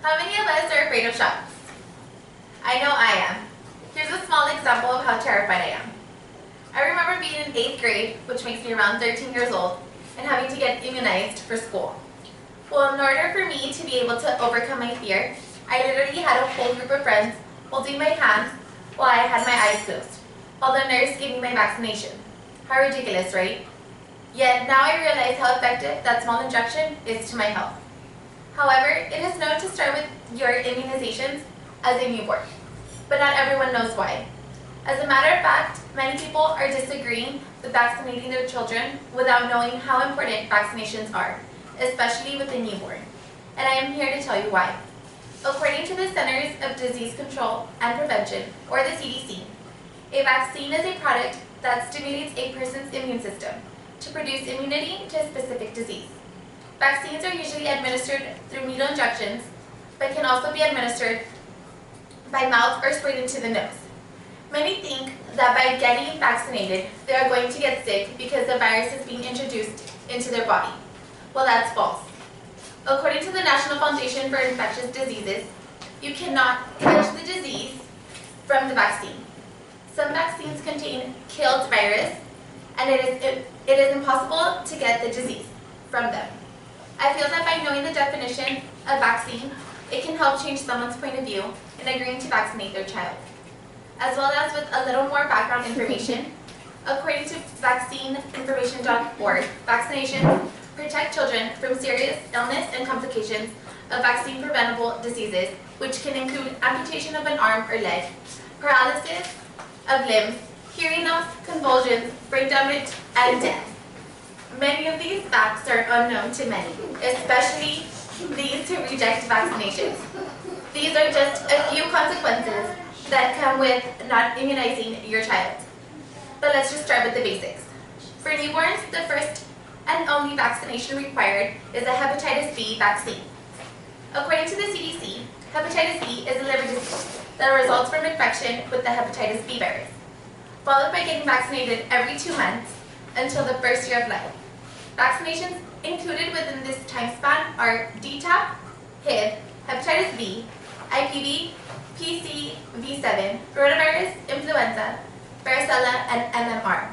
How many of us are afraid of sharks? I know I am. Here's a small example of how terrified I am. I remember being in 8th grade, which makes me around 13 years old, and having to get immunized for school. Well, in order for me to be able to overcome my fear, I literally had a whole group of friends holding my hands while I had my eyes closed, while the nurse gave me my vaccination. How ridiculous, right? Yet now I realize how effective that small injection is to my health. However, it is known to start with your immunizations as a newborn, but not everyone knows why. As a matter of fact, many people are disagreeing with vaccinating their children without knowing how important vaccinations are, especially with the newborn. And I am here to tell you why. According to the Centers of Disease Control and Prevention, or the CDC, a vaccine is a product that stimulates a person's immune system to produce immunity to a specific disease. Vaccines are usually administered through needle injections, but can also be administered by mouth or sprayed into the nose. Many think that by getting vaccinated, they are going to get sick because the virus is being introduced into their body. Well, that's false. According to the National Foundation for Infectious Diseases, you cannot catch the disease from the vaccine. Some vaccines contain killed virus, and it is impossible to get the disease from them. I feel that by knowing the definition of vaccine, it can help change someone's point of view in agreeing to vaccinate their child. As well as with a little more background information, according to vaccineinformation.org, vaccinations protect children from serious illness and complications of vaccine-preventable diseases, which can include amputation of an arm or leg, paralysis of limbs, hearing loss, convulsions, brain damage, and death. Many of these facts are unknown to many, especially these who reject vaccinations. These are just a few consequences that come with not immunizing your child. But let's just start with the basics. For newborns, the first and only vaccination required is a hepatitis B vaccine. According to the CDC, hepatitis B is a liver disease that results from infection with the hepatitis B virus, followed by getting vaccinated every 2 months until the first year of life. Vaccinations included within this time span are DTaP, HIV, hepatitis B, IPV, PCV7, rotavirus, influenza, varicella, and MMR,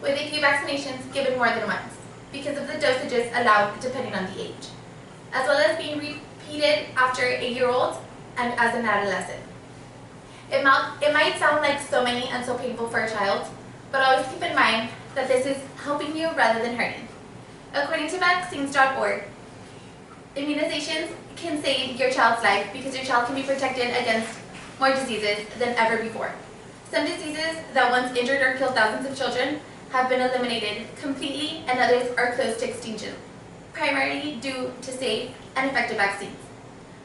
with a few vaccinations given more than once, because of the dosages allowed depending on the age, as well as being repeated after a year-old and as an adolescent. It might sound like so many and so painful for a child, but always keep in mind that this is helping you rather than hurting. According to vaccines.org, immunizations can save your child's life because your child can be protected against more diseases than ever before. Some diseases that once injured or killed thousands of children have been eliminated completely, and others are close to extinction, primarily due to safe and effective vaccines.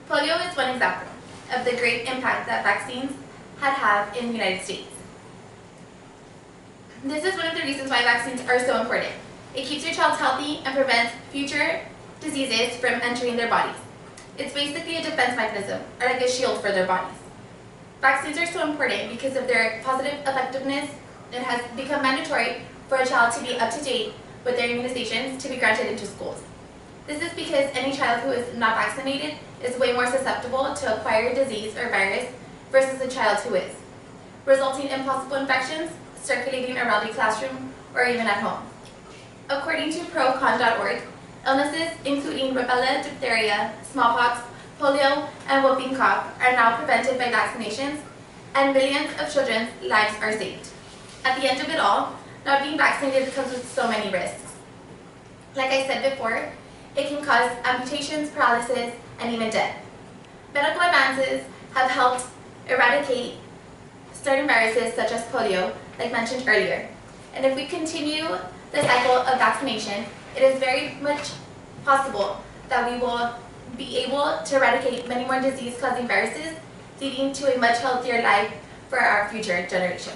Polio is one example of the great impact that vaccines have in the United States. This is one of the reasons why vaccines are so important. It keeps your child healthy and prevents future diseases from entering their bodies. It's basically a defense mechanism, or like a shield for their bodies. Vaccines are so important because of their positive effectiveness. It has become mandatory for a child to be up to date with their immunizations to be granted into schools. This is because any child who is not vaccinated is way more susceptible to acquire disease or virus versus a child who is, resulting in possible infections circulating around the classroom or even at home. According to procon.org, illnesses including rubella, diphtheria, smallpox, polio, and whooping cough are now prevented by vaccinations, and millions of children's lives are saved. At the end of it all, not being vaccinated comes with so many risks. Like I said before, it can cause amputations, paralysis, and even death. Medical advances have helped eradicate certain viruses such as polio, like mentioned earlier. And if we continue the cycle of vaccination, it is very much possible that we will be able to eradicate many more disease-causing viruses, leading to a much healthier life for our future generation.